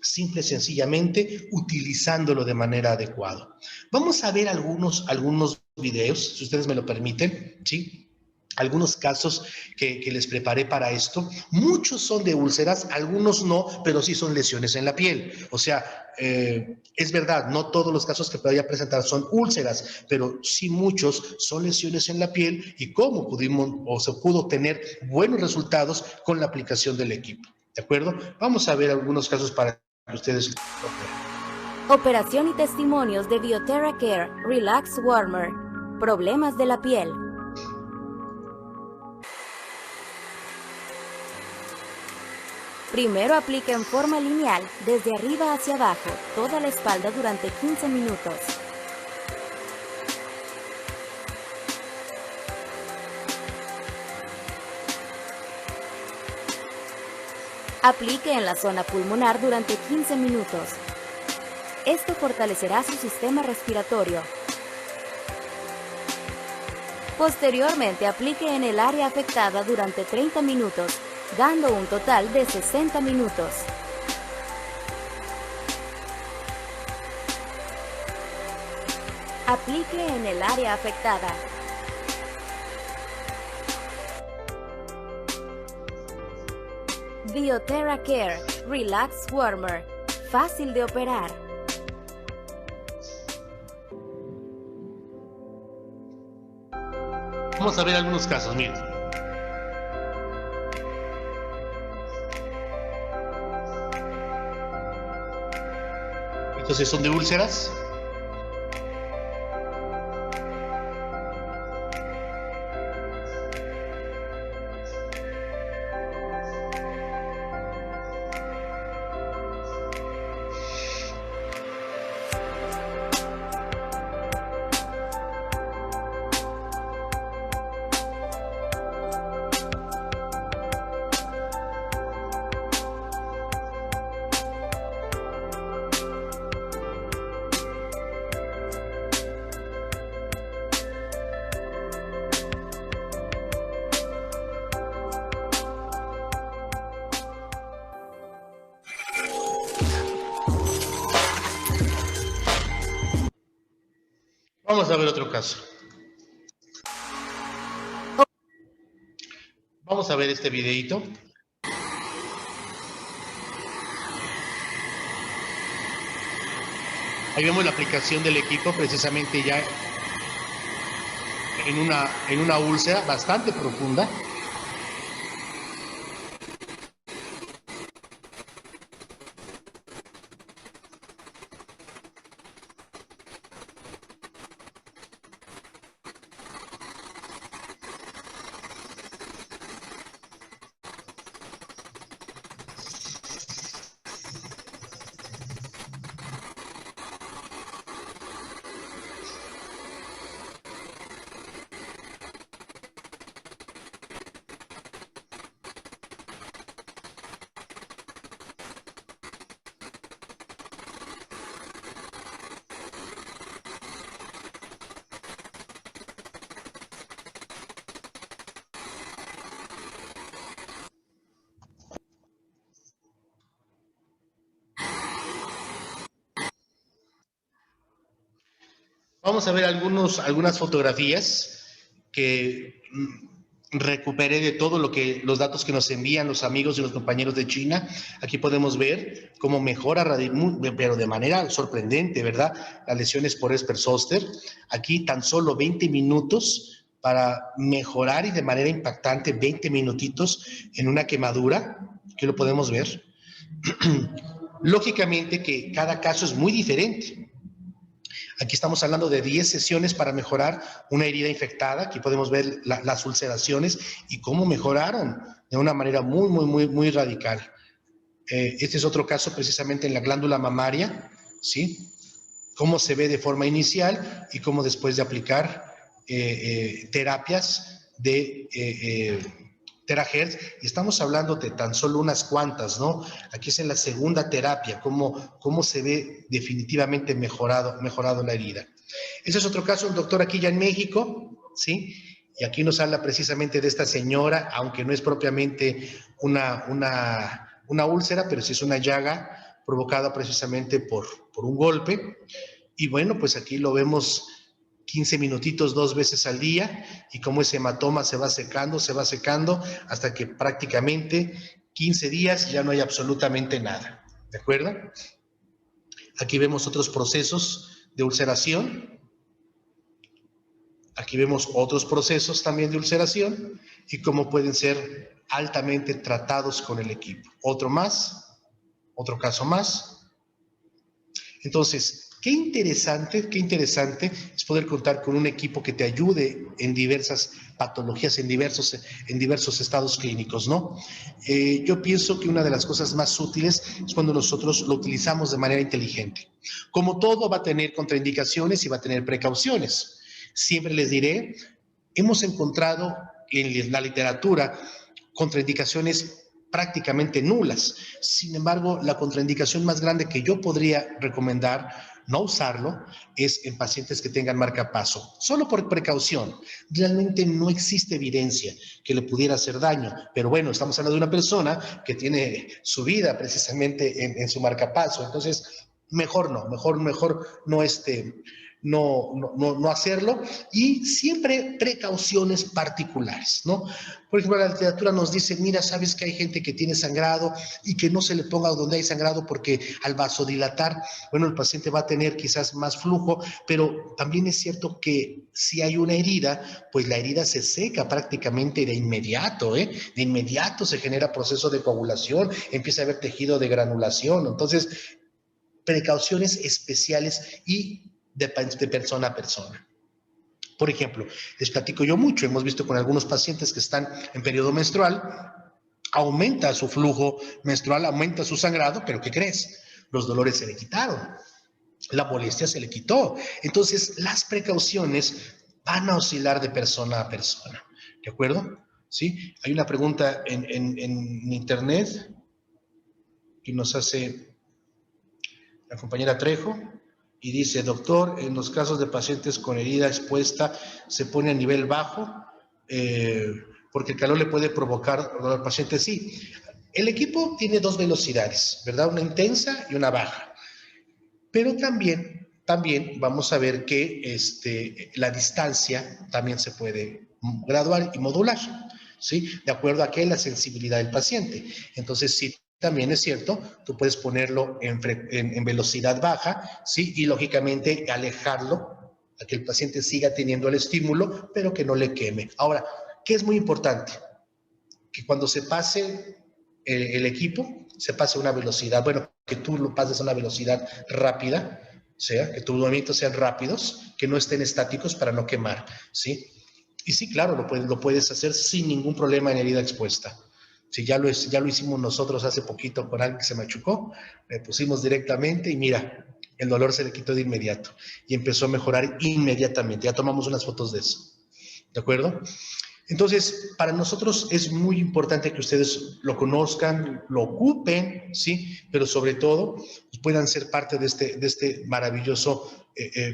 simple y sencillamente utilizándolo de manera adecuada. Vamos a ver algunos videos, si ustedes me lo permiten, ¿sí? Algunos casos que les preparé para esto. Muchos son de úlceras, algunos no, pero sí son lesiones en la piel. O sea, es verdad, no todos los casos que podría presentar son úlceras, pero sí muchos son lesiones en la piel y cómo pudimos o se pudo tener buenos resultados con la aplicación del equipo. ¿De acuerdo? Vamos a ver algunos casos para que ustedes lo vean. Operación y testimonios de BioTheraCare Relax Warmer. Problemas de la piel. Primero aplica en forma lineal, desde arriba hacia abajo, toda la espalda durante 15 minutos. Aplique en la zona pulmonar durante 15 minutos. Esto fortalecerá su sistema respiratorio. Posteriormente, aplique en el área afectada durante 30 minutos, dando un total de 60 minutos. Aplique en el área afectada. BioTheraCare Relax Warmer. Fácil de operar. Vamos a ver algunos casos, miren. Entonces son de úlceras. Vamos a ver otro caso. Vamos a ver este videito. Ahí vemos la aplicación del equipo precisamente ya en una úlcera bastante profunda. Vamos a ver algunas fotografías que recuperé de todo los datos que nos envían los amigos y los compañeros de China. Aquí podemos ver cómo mejora, pero de manera sorprendente, ¿verdad? Las lesiones por Espersoster. Aquí tan solo 20 minutos para mejorar y de manera impactante, 20 minutitos en una quemadura. Aquí lo podemos ver. Lógicamente que cada caso es muy diferente. Aquí estamos hablando de 10 sesiones para mejorar una herida infectada. Aquí podemos ver las ulceraciones y cómo mejoraron de una manera muy radical. Este es otro caso precisamente en la glándula mamaria, ¿sí? Cómo se ve de forma inicial y cómo después de aplicar terapias de terahertz, y estamos hablando de tan solo unas cuantas, ¿no? Aquí es en la segunda terapia, cómo se ve definitivamente mejorado la herida. Ese es otro caso, un doctor aquí ya en México, ¿sí? Y aquí nos habla precisamente de esta señora, aunque no es propiamente una úlcera, pero sí es una llaga provocada precisamente por un golpe. Y bueno, pues aquí lo vemos 15 minutitos 2 veces al día y cómo ese hematoma se va secando hasta que prácticamente 15 días ya no hay absolutamente nada, ¿de acuerdo? Aquí vemos otros procesos de ulceración. Aquí vemos otros procesos también de ulceración y cómo pueden ser altamente tratados con el equipo. Otro caso más. Entonces, qué interesante es poder contar con un equipo que te ayude en diversas patologías, en diversos estados clínicos, ¿no? Yo pienso que una de las cosas más útiles es cuando nosotros lo utilizamos de manera inteligente. Como todo va a tener contraindicaciones y va a tener precauciones. Siempre les diré, hemos encontrado en la literatura contraindicaciones prácticamente nulas. Sin embargo, la contraindicación más grande que yo podría recomendar no usarlo es en pacientes que tengan marcapaso, solo por precaución. Realmente no existe evidencia que le pudiera hacer daño, pero bueno, estamos hablando de una persona que tiene su vida precisamente en su marcapaso, entonces mejor no hacerlo, y siempre precauciones particulares, ¿no? Por ejemplo, la literatura nos dice, mira, sabes que hay gente que tiene sangrado y que no se le ponga donde hay sangrado porque al vasodilatar, bueno, el paciente va a tener quizás más flujo, pero también es cierto que si hay una herida, pues la herida se seca prácticamente de inmediato, ¿eh? De inmediato se genera proceso de coagulación, empieza a haber tejido de granulación, entonces precauciones especiales y de persona a persona. Por ejemplo, les platico yo mucho, hemos visto con algunos pacientes que están en periodo menstrual, aumenta su flujo menstrual, aumenta su sangrado, pero ¿qué crees? Los dolores se le quitaron, la molestia se le quitó. Entonces, las precauciones van a oscilar de persona a persona, ¿de acuerdo? ¿Sí? Hay una pregunta en internet que nos hace la compañera Trejo, y dice, doctor, en los casos de pacientes con herida expuesta, ¿se pone a nivel bajo? Porque el calor le puede provocar al paciente. Sí, el equipo tiene dos velocidades, ¿verdad? Una intensa y una baja. Pero también también vamos a ver que la distancia también se puede graduar y modular, ¿sí? De acuerdo a la sensibilidad del paciente. Entonces, sí, también es cierto, tú puedes ponerlo en velocidad baja, ¿sí? Y lógicamente alejarlo a que el paciente siga teniendo el estímulo, pero que no le queme. Ahora, ¿qué es muy importante? Que cuando se pase el equipo, se pase a una velocidad, bueno, que tú lo pases a una velocidad rápida, o sea, que tus movimientos sean rápidos, que no estén estáticos para no quemar, ¿sí? Y sí, claro, lo puedes hacer sin ningún problema en herida expuesta. Sí, ya lo hicimos nosotros hace poquito con alguien que se machucó, le pusimos directamente y mira, el dolor se le quitó de inmediato y empezó a mejorar inmediatamente. Ya tomamos unas fotos de eso, ¿de acuerdo? Entonces, para nosotros es muy importante que ustedes lo conozcan, lo ocupen, ¿sí? Pero sobre todo, puedan ser parte de este maravilloso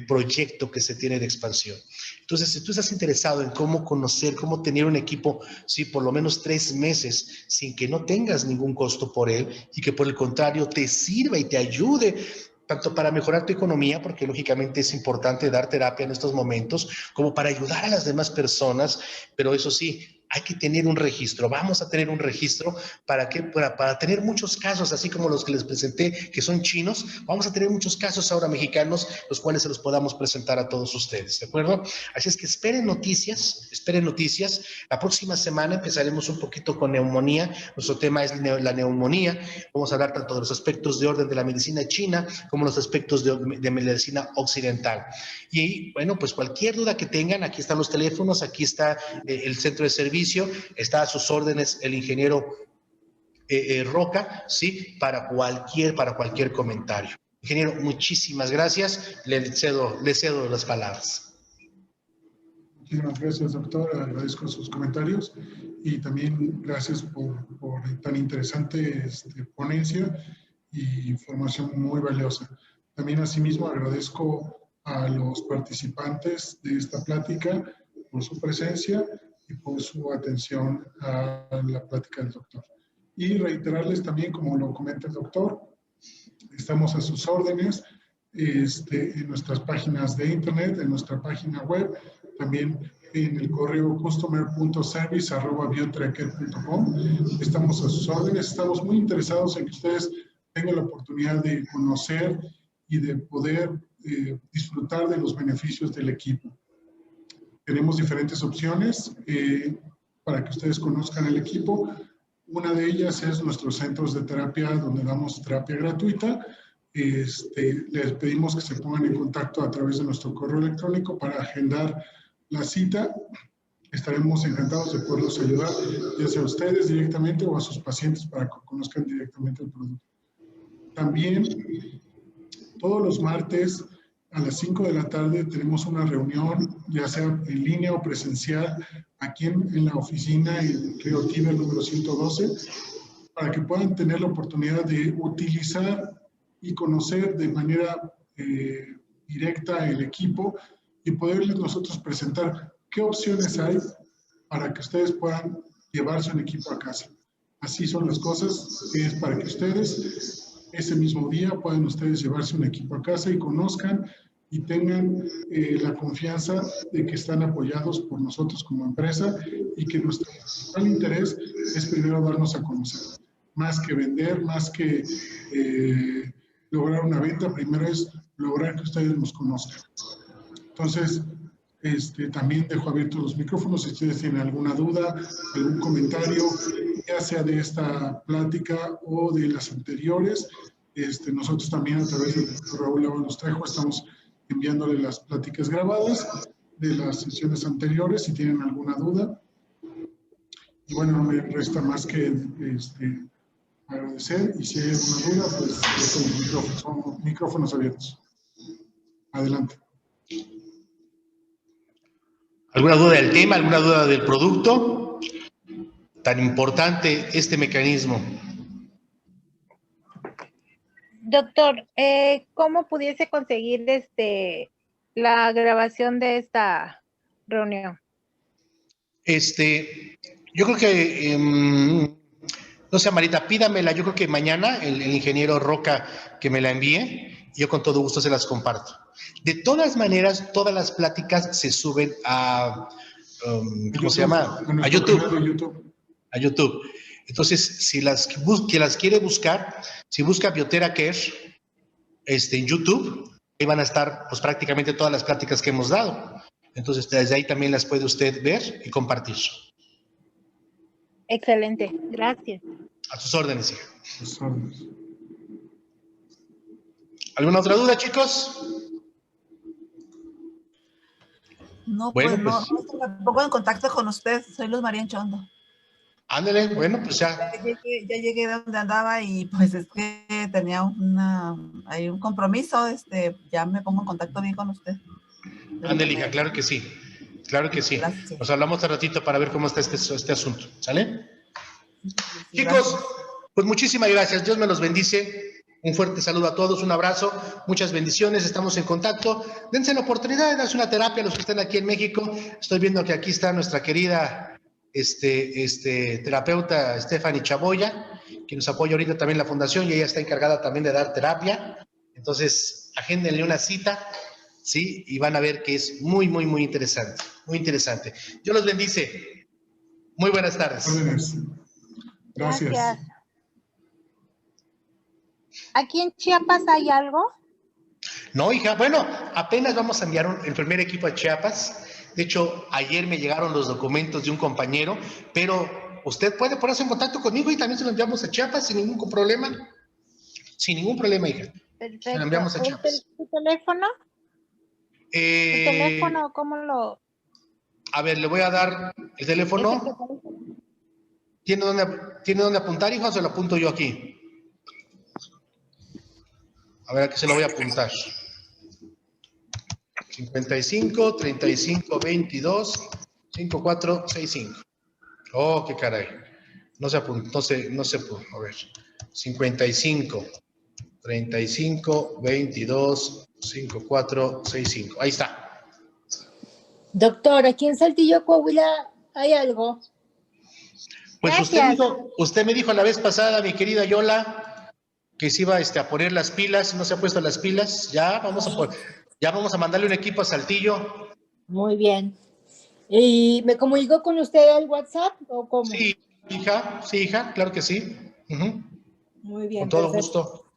proyecto que se tiene de expansión. Entonces, si tú estás interesado en cómo conocer, cómo tener un equipo, sí, por lo menos 3 meses, sin que no tengas ningún costo por él y que por el contrario te sirva y te ayude tanto para mejorar tu economía, porque lógicamente es importante dar terapia en estos momentos, como para ayudar a las demás personas, pero eso sí, hay que tener un registro. Vamos a tener un registro para tener muchos casos, así como los que les presenté, que son chinos. Vamos a tener muchos casos ahora mexicanos, los cuales se los podamos presentar a todos ustedes, ¿de acuerdo? Así es que esperen noticias, esperen noticias. La próxima semana empezaremos un poquito con neumonía. Nuestro tema es la neumonía. Vamos a hablar tanto de los aspectos de orden de la medicina china como los aspectos de medicina occidental. Y bueno, pues cualquier duda que tengan, aquí están los teléfonos, aquí está el centro de servicio, está a sus órdenes el ingeniero Roca, ¿sí? Para cualquier comentario. Ingeniero, muchísimas gracias. Le cedo las palabras. Muchísimas gracias, doctor. Agradezco sus comentarios y también gracias por tan interesante ponencia y información muy valiosa. También asimismo agradezco a los participantes de esta plática por su presencia y por su atención a la plática del doctor. Y reiterarles también, como lo comenta el doctor, estamos a sus órdenes en nuestras páginas de internet, en nuestra página web, también en el correo customer.service@biotracker.com. Estamos a sus órdenes, estamos muy interesados en que ustedes tengan la oportunidad de conocer y de poder disfrutar de los beneficios del equipo. Tenemos diferentes opciones para que ustedes conozcan el equipo. Una de ellas es nuestros centros de terapia, donde damos terapia gratuita. Les pedimos que se pongan en contacto a través de nuestro correo electrónico para agendar la cita. Estaremos encantados de poderlos ayudar, ya sea a ustedes directamente o a sus pacientes para que conozcan directamente el producto. También, todos los martes a las 5 de la tarde tenemos una reunión, ya sea en línea o presencial, aquí en la oficina en Río Tíber número 112, para que puedan tener la oportunidad de utilizar y conocer de manera directa el equipo y poderles nosotros presentar qué opciones hay para que ustedes puedan llevarse un equipo a casa. Así son las cosas, que es para que ustedes ese mismo día puedan ustedes llevarse un equipo a casa y conozcan y tengan la confianza de que están apoyados por nosotros como empresa y que nuestro principal interés es primero darnos a conocer. Más que vender, más que lograr una venta, primero es lograr que ustedes nos conozcan. Entonces, también dejo abiertos los micrófonos si ustedes tienen alguna duda, algún comentario, ya sea de esta plática o de las anteriores. Nosotros también a través del doctor Raúl Ábalos Trejo estamos enviándole las pláticas grabadas de las sesiones anteriores si tienen alguna duda. Y bueno, no me resta más que agradecer y si hay alguna duda, pues son micrófonos abiertos. Adelante. ¿Alguna duda del tema? ¿Alguna duda del producto? Tan importante este mecanismo. Doctor, ¿cómo pudiese conseguir la grabación de esta reunión? Yo creo que, no sé, Marita, pídamela. Yo creo que mañana el ingeniero Roca que me la envíe Yo con todo gusto se las comparto. De todas maneras, todas las pláticas se suben a, ¿cómo se llama? A YouTube. A YouTube. Entonces, si que las quiere buscar, si busca Biotera Care en YouTube, ahí van a estar pues prácticamente todas las pláticas que hemos dado. Entonces, desde ahí también las puede usted ver y compartir. Excelente, gracias. A sus órdenes, hija. A sus órdenes. ¿Alguna otra duda, chicos? No, Bueno, pues no, me pongo en contacto con usted. Soy Luz María Enchondo. Ándale, bueno, pues ya. Ya llegué de donde andaba y pues es que tenía hay un compromiso, ya me pongo en contacto bien con usted. Ándale, hija, claro que sí. Claro que sí. Gracias. Nos hablamos un ratito para ver cómo está este asunto, ¿sale? Sí, Chicos, gracias. pues muchísimas gracias. Dios me los bendice. Un fuerte saludo a todos, un abrazo, muchas bendiciones, estamos en contacto. Dense la oportunidad de darse una terapia a los que están aquí en México. Estoy viendo que aquí está nuestra querida terapeuta Stephanie Chaboya, que nos apoya ahorita también la fundación y ella está encargada también de dar terapia. Entonces, agéndenle una cita, ¿sí? Y van a ver que es muy, muy, muy interesante, muy interesante. Dios los bendice. Muy buenas tardes. Gracias. ¿Aquí en Chiapas hay algo? No, hija, bueno, apenas vamos a enviar el primer equipo a Chiapas. De hecho, ayer me llegaron los documentos de un compañero, pero usted puede ponerse en contacto conmigo y también se lo enviamos a Chiapas sin ningún problema. Sin ningún problema, hija. Perfecto. Se lo enviamos a Chiapas. ¿Tu teléfono? ¿Tu teléfono cómo lo...? A ver, le voy a dar el teléfono. ¿Tiene dónde apuntar, hija, o se lo apunto yo aquí? A ver, aquí se lo voy a apuntar. 55 35 22 54 65. Oh, qué caray. No se apuntó, no se pudo. A ver. 55 35 22 54 65. Ahí está. Doctor, aquí en Saltillo, Coahuila, ¿hay algo? Pues usted me dijo la vez pasada, mi querida Yola, que se iba a poner las pilas, no se ha puesto las pilas, ya vamos a mandarle un equipo a Saltillo. Muy bien. ¿Y me comunico con usted al WhatsApp o cómo? Sí, hija, claro que sí. Muy bien. Con todo perfecto. gusto.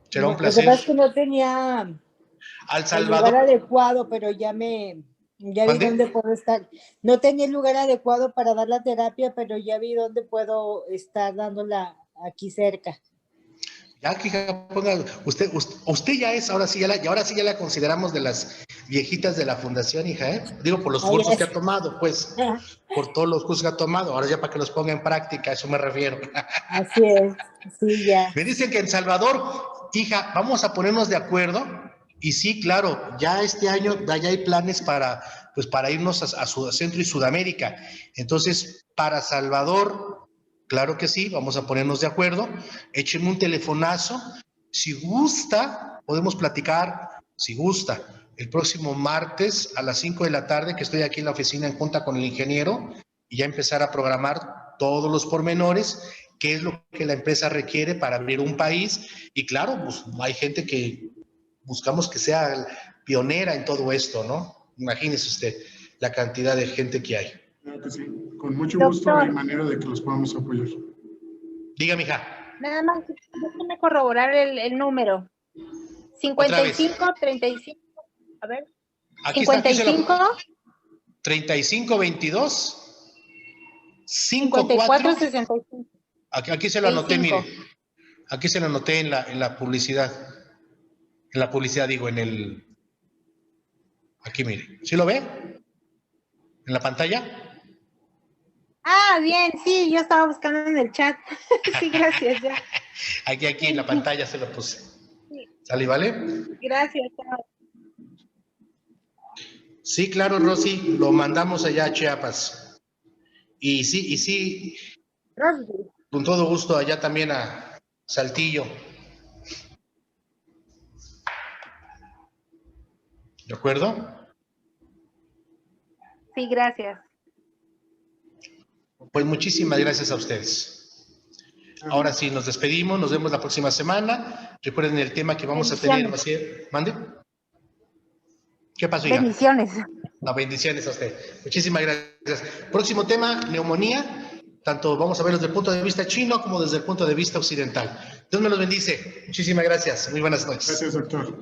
Será un placer. Lo que pasa es que no tenía Al el Salvador. lugar adecuado, pero ya vi dónde puedo estar. No tenía el lugar adecuado para dar la terapia, pero ya vi dónde puedo estar dándola aquí cerca. Ya que ponga, usted ya es, ahora sí ya la consideramos de las viejitas de la fundación, hija, ¿eh? Digo, por los cursos que ha tomado, pues, por todos los cursos que ha tomado, ahora ya para que los ponga en práctica, a eso me refiero. Así es, sí, ya. Me dicen que en Salvador, hija, vamos a ponernos de acuerdo, y sí, claro, ya este año ya hay planes para irnos a Centro y Sudamérica. Entonces, para Salvador, claro que sí, vamos a ponernos de acuerdo. Échenme un telefonazo. Si gusta, podemos platicar, si gusta, el próximo martes a las 5 de la tarde, que estoy aquí en la oficina en junta con el ingeniero, y ya empezar a programar todos los pormenores, qué es lo que la empresa requiere para abrir un país. Y claro, pues hay gente que buscamos que sea pionera en todo esto, ¿no? Imagínese usted la cantidad de gente que hay. Claro que sí. Con mucho gusto hay manera de que los podamos apoyar. Dígame, hija. Nada más, déjame corroborar el número. 55, 35, a ver. Aquí 55. 35, 22, 54, 65. Aquí se lo anoté, mire. Aquí se lo anoté en la publicidad. En la publicidad, digo, aquí, mire. ¿Sí lo ve? ¿En la pantalla? Ah, bien, sí, yo estaba buscando en el chat. Sí, gracias, ya. Aquí en la pantalla se lo puse. Sí. ¿Sale, vale? Gracias. Sí, claro, Rosy, lo mandamos allá a Chiapas. Y sí, Rosy. Con todo gusto allá también a Saltillo. ¿De acuerdo? Sí, gracias. Pues muchísimas gracias a ustedes. Ahora sí, nos despedimos, nos vemos la próxima semana. Recuerden el tema que vamos a tener. ¿Mande? ¿Qué pasó, hija? Bendiciones. No, bendiciones a usted. Muchísimas gracias. Próximo tema, neumonía. Tanto vamos a verlo desde el punto de vista chino como desde el punto de vista occidental. Dios me los bendice. Muchísimas gracias. Muy buenas noches. Gracias, doctor.